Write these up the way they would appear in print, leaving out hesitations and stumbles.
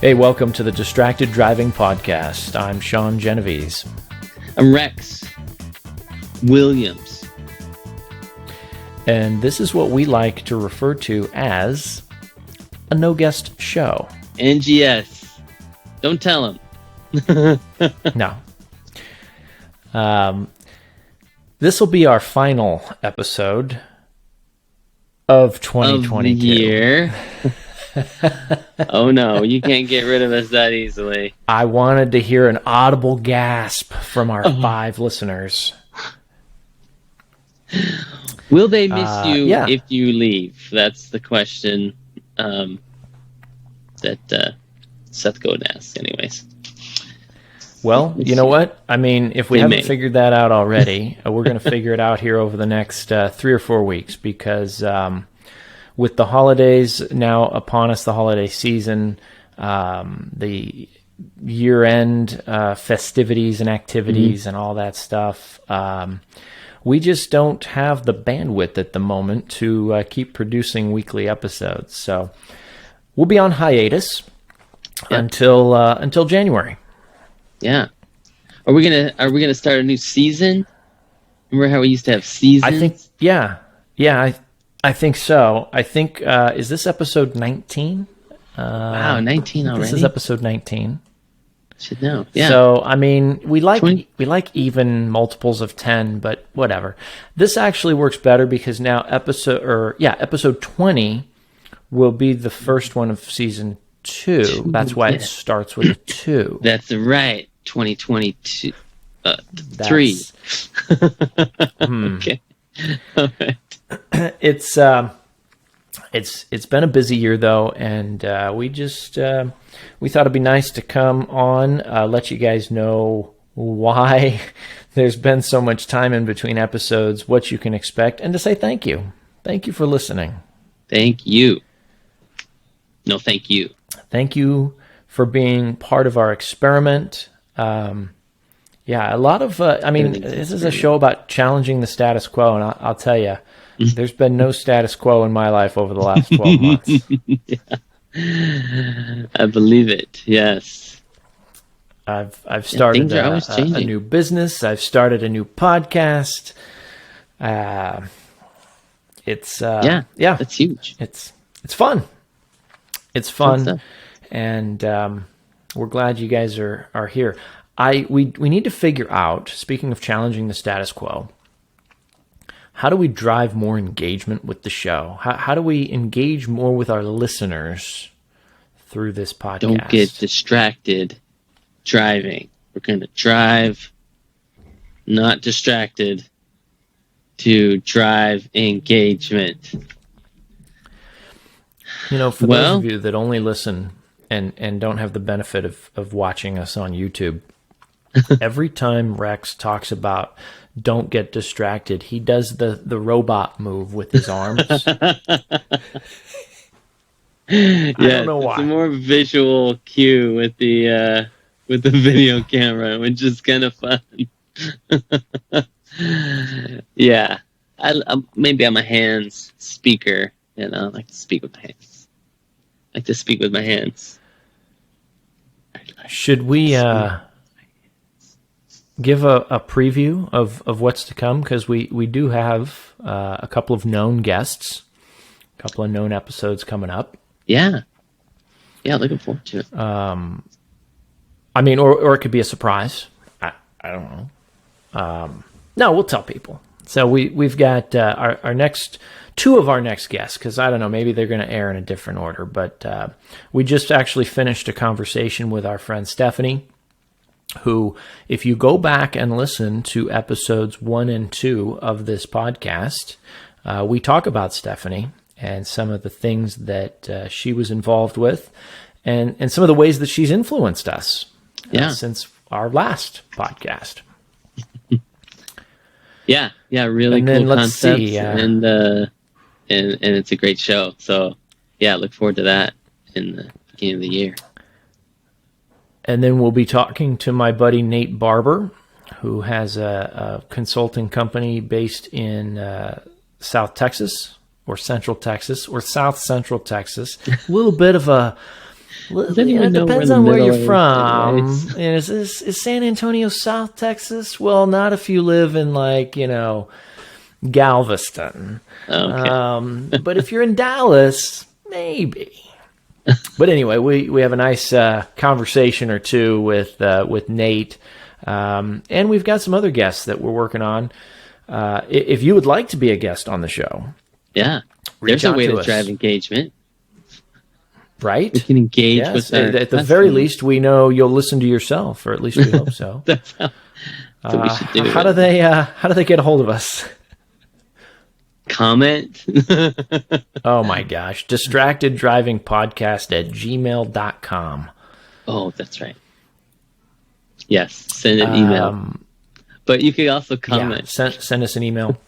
Hey, welcome to the Distracted Driving Podcast. I'm Sean Genovese. I'm Rex Williams. And this is what we like to refer to as a no-guest show. NGS. Don't tell him. No. This will be our final episode of 2022. Of the year. Oh no, you can't get rid of us that easily. I wanted to hear an audible gasp from our 5 listeners. Will they miss you yeah. if you leave? That's the question that Seth Godin asked anyways. Well, you know what? I mean, if we They haven't may. figured that out already, we're going to figure it out here over the next 3 or 4 weeks because with the holidays now upon us, the holiday season, the year-end festivities and activities and all that stuff, we just don't have the bandwidth at the moment to keep producing weekly episodes. So we'll be on hiatus until January. Yeah. Are we gonna start a new season? Remember how we used to have seasons? I think, I think so. I think, is this episode 19? Wow, 19 already. This is episode 19. Should know. Yeah. So, I mean, we like 20. even multiples of 10, but whatever. This actually works better because now episode 20 will be the first one of season 2. That's why it starts with a 2. That's right. 2022. 3. Okay. All right. It's been a busy year though, and we thought it'd be nice to come on, let you guys know why there's been so much time in between episodes, what you can expect, and to say thank you. Thank you for listening. Thank you. No, thank you. Thank you for being part of our experiment. A lot of, this is a show about challenging the status quo, and I'll tell you, there's been no status quo in my life over the last 12 months. Yeah. I believe it. Yes. I've started things are always a changing. new business. I've started a new podcast. That's huge. It's fun. It's fun, stuff. and we're glad you guys are here. We need to figure out, speaking of challenging the status quo, how do we drive more engagement with the show? How do we engage more with our listeners through this podcast? Don't get distracted driving. We're going to drive, not distracted, to drive engagement. You know, for those of you that only listen and don't have the benefit of watching us on YouTube, every time Rex talks about don't get distracted, he does the robot move with his arms. I don't know why. It's a more visual cue with the video camera, which is kind of fun. Yeah, maybe I'm a hands speaker. I like to speak with my hands. I like to speak with my hands. Should we give a preview of what's to come? Because we do have a couple of known guests, a couple of known episodes coming up. Yeah, looking forward to it. I mean, or it could be a surprise. I don't know. No, we'll tell people. So we've got our next 2 of our next guests, because I don't know, maybe they're going to air in a different order. But we just actually finished a conversation with our friend Stephanie, who, if you go back and listen to episodes 1 and 2 of this podcast, we talk about Stephanie and some of the things that she was involved with, and some of the ways that she's influenced us since our last podcast. Yeah, really and cool then let's concepts, see, and it's a great show. So yeah, look forward to that in the beginning of the year. And then we'll be talking to my buddy Nate Barber, who has a consulting company based in South Texas, or Central Texas, or South Central Texas. A little bit of a Does anyone It know depends where on the where you're middle from. is? And is San Antonio South Texas? Well, not if you live in like Galveston. Okay. But if you're in Dallas, maybe. But anyway, we have a nice conversation or two with Nate, and we've got some other guests that we're working on. If you would like to be a guest on the show, Yeah. reach There's a out way to to us. drive engagement. Right? We can engage Yes. with our At the very customers. least, we know you'll listen to yourself, or at least we hope so. That's how we should do How it. do they get a hold of us? Comment. Oh my gosh. DistractedDrivingPodcast@gmail.com. Oh, that's right. Yes, send an email. But you could also Yeah, comment. send us an email.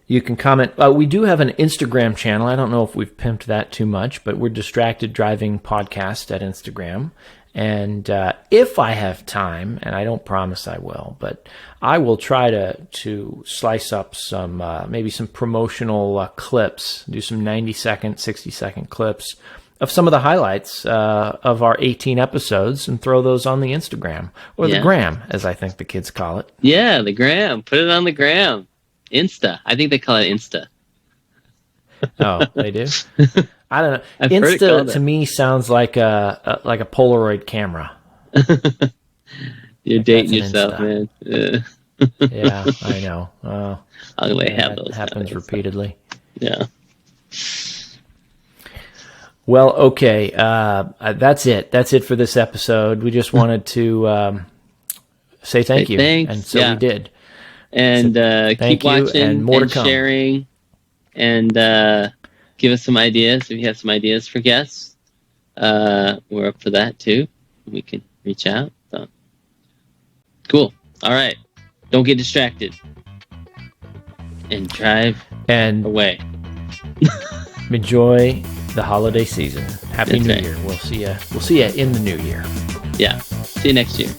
You can comment. We do have an Instagram channel. I don't know if we've pimped that too much, but we're Distracted Driving Podcast at Instagram. And if I have time, and I don't promise I will, but I will try to slice up some maybe some promotional clips, do some 90-second, 60-second clips of some of the highlights of our 18 episodes and throw those on the Instagram, or the Yeah. gram, as I think the kids call it. Yeah, the gram. Put it on the gram. Insta. I think they call it Insta. Oh, they do? I don't know. I've heard it Insta called to that. me sounds like a Polaroid camera. You're dating an yourself, Insta. man. Yeah, I know. I'll let have That those happens nowadays. repeatedly. Yeah. Well, okay. That's it. That's it for this episode. We just wanted to say thank Say you. thanks. And so Yeah. we did. And thank keep you, watching and more to come. sharing. And give us some ideas. If you have some ideas for guests, we're up for that too. We can reach out. So. Cool. All right. Don't get distracted. And drive And away. enjoy the holiday season. Happy That's New right. Year. We'll see you in the new year. Yeah. See you next year.